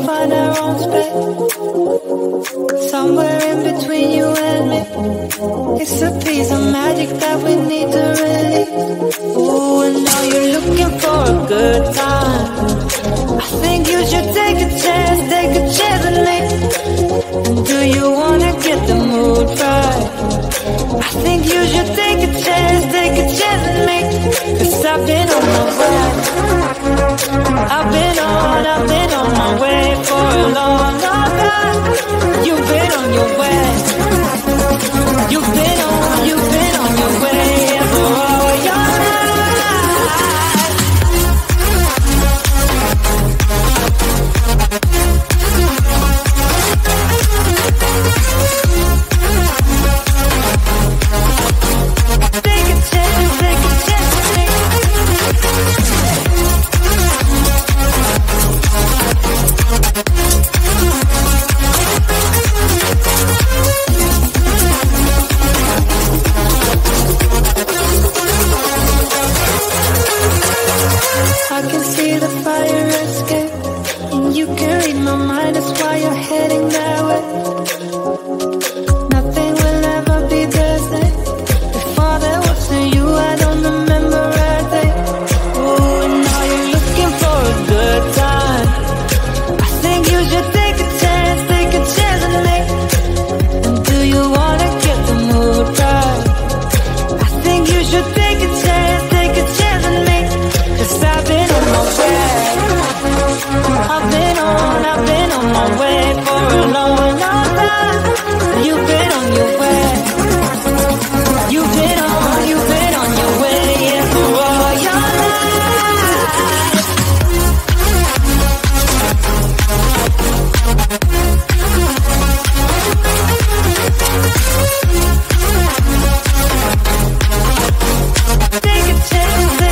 find our own space, somewhere in between you and me. It's a piece of magic that we need to release. Ooh, and now you're looking for a good time. I think you should take a chance with me. And do you wanna get the mood right? I think you should take a chance with me. 'Cause I've been on my way. I've been on my way for a long, long time. You've been on your way. You've been on your way for all your life. Take a chance with me. I can see the fire escape, and you can read my mind, that's why you're heading that way. Nothing will ever be the same. Before there was you, I don't remember a day. Oh, and now you're looking for a good time. I think you should take a chance with me. And do you wanna get the mood right? I think you should take a chance with me. 'Cause I've been on my way. I've been on my way for a long, long time. You've been on your way. You've been on your way, yeah, for all your life. Take a chance with me.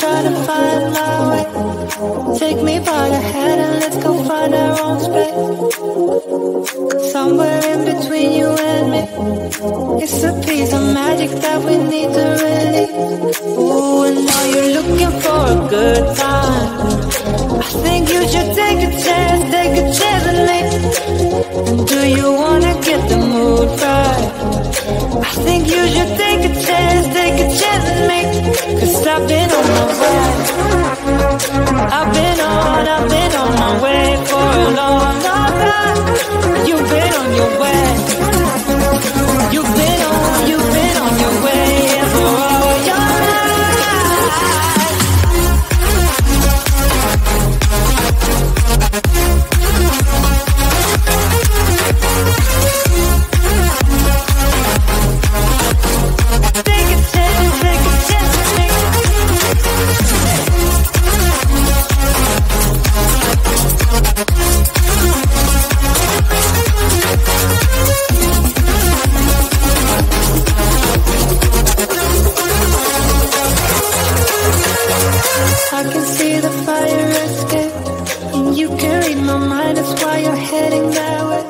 try to find my way. Take me by the hand and let's go find our own space. Somewhere in between you and me, it's a piece of magic that we need to release. Ooh, and now you're looking for a good time. I think you should take a chance with me. And do you wanna get the mood right? I think you should take a chance with me. 'Cause I've been on my way. I've been on my way for a long, long time. You've been on your way. You've been on your way for all your life. Take a chance with me. I can see the fire escape, and you can read my mind, that's why you're heading that way.